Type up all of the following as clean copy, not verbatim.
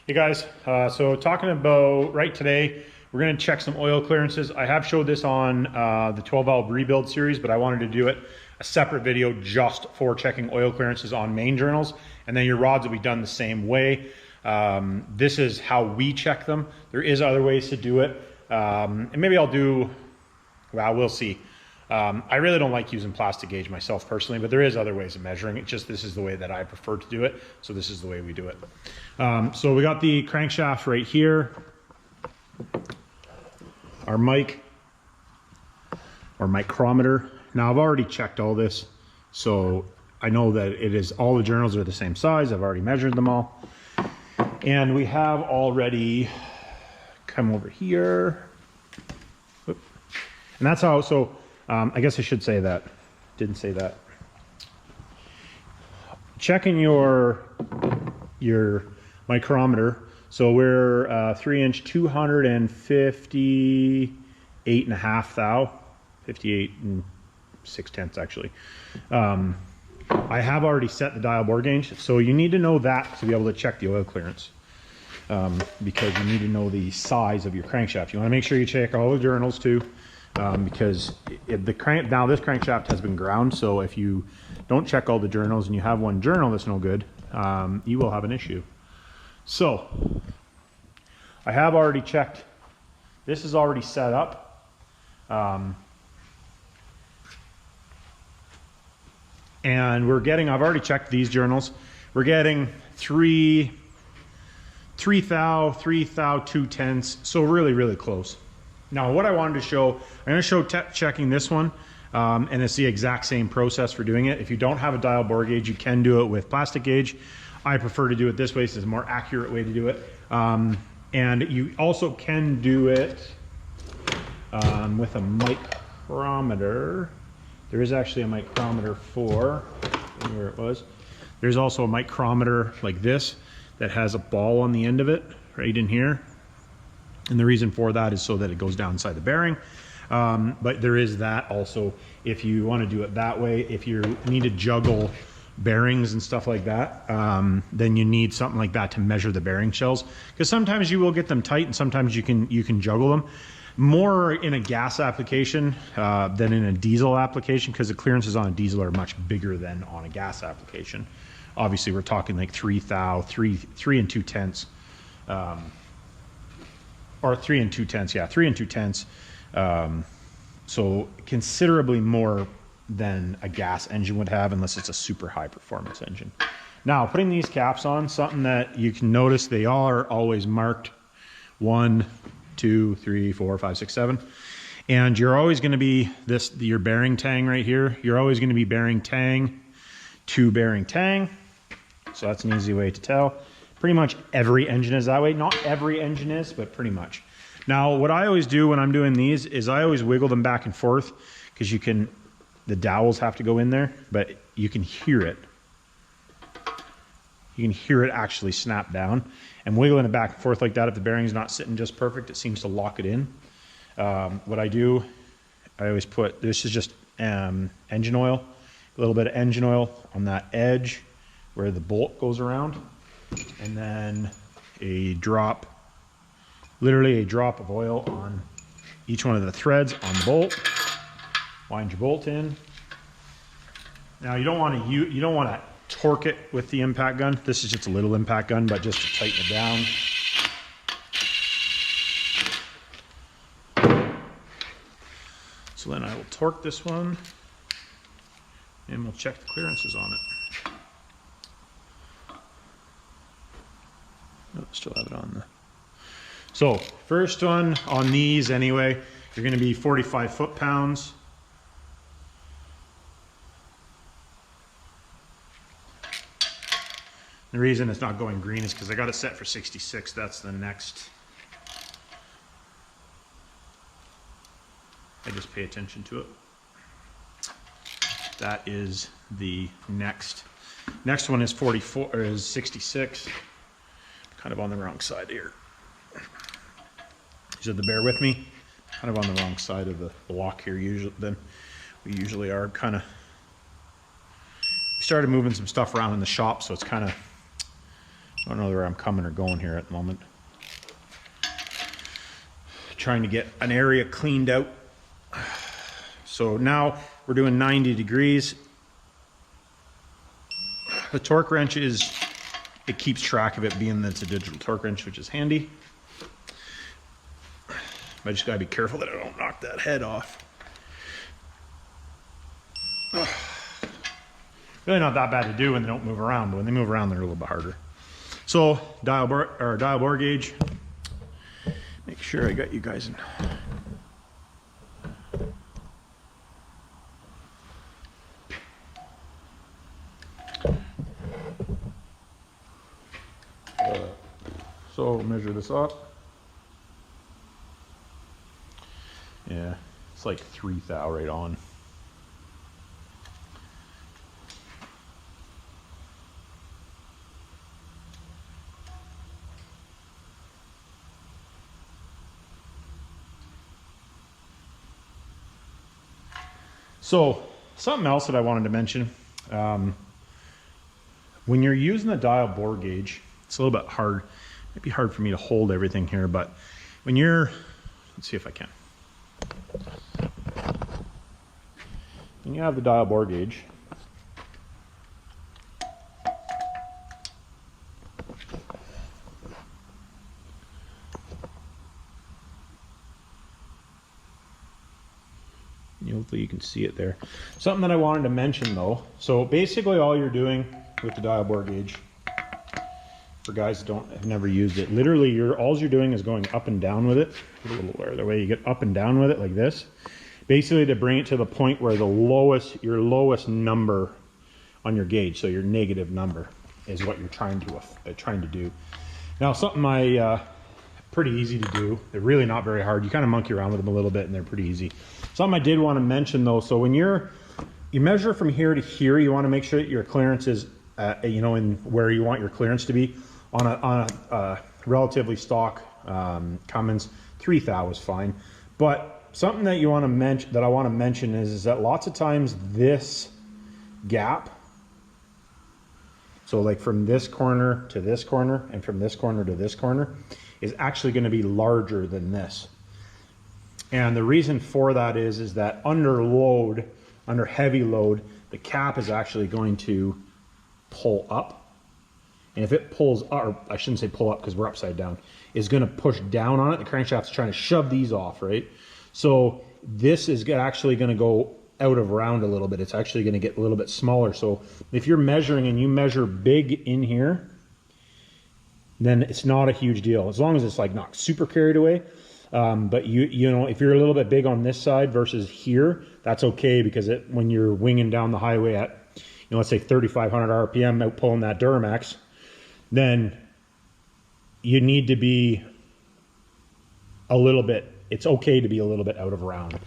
Hey guys, so talking about right today, we're going to check some oil clearances. I have showed this on the 12 valve rebuild series, but I wanted to do it a separate video just for checking oil clearances on main journals, and then your rods will be done the same way. This is how we check them. There is other ways to do it, and maybe I'll do, well, we'll see. I really don't like using plastic gauge myself personally, but there is other ways of measuring it. Just this is the way that I prefer to do it. So this is the way we do it. So we got the crankshaft right here. Our mic or micrometer. Now I've already checked all this. So I know that it is, all the journals are the same size. I've already measured them all. And we have already come over here. Whoop. And that's how, so I guess I should say that. Didn't say that. Checking your micrometer. So we're 3-inch, 258.5 thou, 58 and 6/10 actually. I have already set the dial bore gauge, so you need to know that to be able to check the oil clearance. Because you need to know the size of your crankshaft. You want to make sure you check all the journals too. Because now this crankshaft has been ground, so if you don't check all the journals and you have one journal that's no good, you will have an issue. So I have already checked. This is already set up. And we're getting, I've already checked these journals. We're getting 3 thou, 2/10, so really close. Now what I wanted to show, I'm going to show checking this one, and it's the exact same process for doing it. If you don't have a dial bore gauge, you can do it with plastic gauge. I prefer to do it this way, so it's a more accurate way to do it. And you also can do it with a micrometer. There is actually a micrometer for, where it was. There's also a micrometer like this that has a ball on the end of it, right in here. And the reason for that is so that it goes down inside the bearing. But there is that also, if you want to do it that way. If you need to juggle bearings and stuff like that, then you need something like that to measure the bearing shells. Because sometimes you will get them tight and sometimes you can juggle them. More in a gas application than in a diesel application, because the clearances on a diesel are much bigger than on a gas application. Obviously we're talking like 3 thou, 3 2/10. Or 3 2/10, yeah, 3 2/10. So considerably more than a gas engine would have, unless it's a super high performance engine. Now, putting these caps on, something that you can notice, they are always marked 1, 2, 3, 4, 5, 6, 7. And you're always going to be your bearing tang right here. You're always going to be bearing tang to bearing tang. So that's an easy way to tell. Pretty much every engine is that way. Not every engine is, but pretty much. Now, what I always do when I'm doing these is I always wiggle them back and forth, because the dowels have to go in there, but you can hear it. You can hear it actually snap down. And wiggling it back and forth like that, if the bearing's not sitting just perfect, it seems to lock it in. What I do, I always put, this is just engine oil, a little bit of engine oil on that edge where the bolt goes around. And then a drop, literally a drop of oil on each one of the threads on the bolt. Wind your bolt in. Now you don't want to torque it with the impact gun. This is just a little impact gun, but just to tighten it down. So then I will torque this one, and we'll check the clearances on it. Oh, still have it on the. So first one on these anyway, you're going to be 45 foot-pounds. The reason it's not going green is because I got it set for 66. That's the next. I just pay attention to it. That is the next. Next one is 44 or is 66. Kind of on the wrong side here. So bear with me. Kind of on the wrong side of the block here. We usually are. Kind of. We started moving some stuff around in the shop, so it's kind of I don't know where I'm coming or going here at the moment. Trying to get an area cleaned out. So now we're doing 90 degrees. The torque wrench it keeps track of it, being that it's a digital torque wrench, which is handy. I just gotta be careful that I don't knock that head off. Really not that bad to do when they don't move around, but when they move around, they're a little bit harder. So dial bore gauge. Make sure I got you guys in. So measure this up. Yeah, it's like 3 thou right on. So something else that I wanted to mention, when you're using the dial bore gauge, it's a little bit hard. It might be hard for me to hold everything here, but when you're, let's see if I can. When you have the dial bore gauge, hopefully you can see it there. Something that I wanted to mention though, so basically all you're doing with the dial bore gauge, for guys that have never used it, literally all you're doing is going up and down with it. A little the way you get up and down with it like this, basically to bring it to the point where your lowest number on your gauge, so your negative number, is what you're trying to do. Now something pretty easy to do. They're really not very hard. You kind of monkey around with them a little bit and they're pretty easy. Something I did want to mention though, so when you measure from here to here, you want to make sure that your clearance is in where you want your clearance to be. On a relatively stock Cummins, 3 thou is fine. But something that you want to mention, that I want to mention, is that lots of times this gap, so like from this corner to this corner and from this corner to this corner, is actually going to be larger than this. And the reason for that is that under load, under heavy load, the cap is actually going to pull up. And if it pulls up, or I shouldn't say pull up because we're upside down, is going to push down on it. The crankshaft's trying to shove these off, right? So this is actually going to go out of round a little bit. It's actually going to get a little bit smaller. So if you're measuring and you measure big in here, then it's not a huge deal, as long as it's like not super carried away. But you know, if you're a little bit big on this side versus here, that's okay, because when you're winging down the highway at, let's say 3,500 RPM out pulling that Duramax, then you need to be a little bit, it's okay to be a little bit out of round,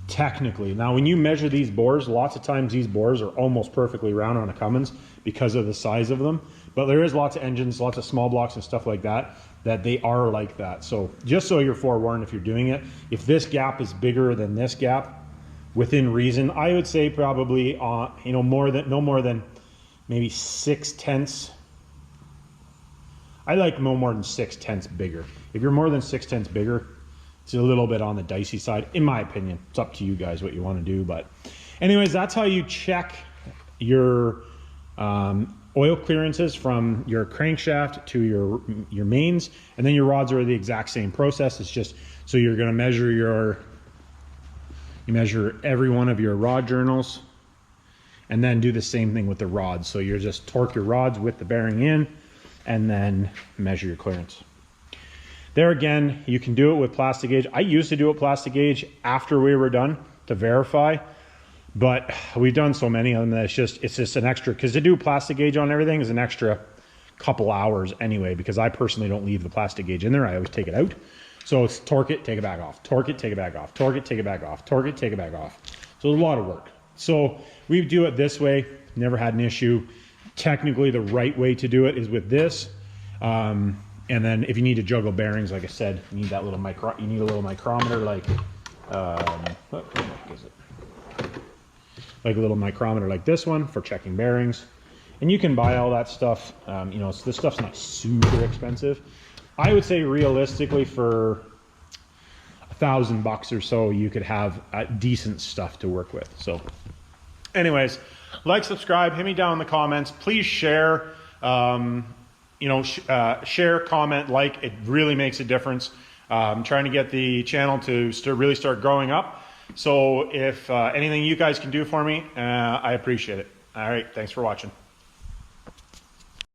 technically. Now, when you measure these bores, lots of times these bores are almost perfectly round on a Cummins because of the size of them. But there is lots of engines, lots of small blocks and stuff like that, that they are like that. So just so you're forewarned if you're doing it, if this gap is bigger than this gap, within reason, I would say probably no more than maybe 6/10. I like no more than 6/10 bigger. If you're more than 6/10 bigger, it's a little bit on the dicey side, in my opinion. It's up to you guys what you want to do. But anyways, that's how you check your oil clearances from your crankshaft to your mains, and then your rods are the exact same process. It's just, so you're going to measure you measure every one of your rod journals, and then do the same thing with the rods. So you're just torque your rods with the bearing in, and then measure your clearance. There again, you can do it with plastic gauge. I used to do it plastic gauge after we were done to verify, but we've done so many of them that it's just an extra, because to do plastic gauge on everything is an extra couple hours anyway, because I personally don't leave the plastic gauge in there. I always take it out. So it's torque it, take it back off, torque it, take it back off, torque it, take it back off, torque it, take it back off. So it's a lot of work. So we do it this way, never had an issue. Technically the right way to do it is with this. And then if you need to juggle bearings, like I said, you need that little you need a little micrometer, like what is it? Like a little micrometer like this one for checking bearings. And you can buy all that stuff. You know, this stuff's not super expensive. I would say realistically for $1,000 or so, you could have decent stuff to work with. So anyways, like, subscribe, hit me down in the comments. Please share, you know, share, comment, like. It really makes a difference. I'm trying to get the channel to really start growing up. So if anything you guys can do for me, I appreciate it. All right, thanks for watching.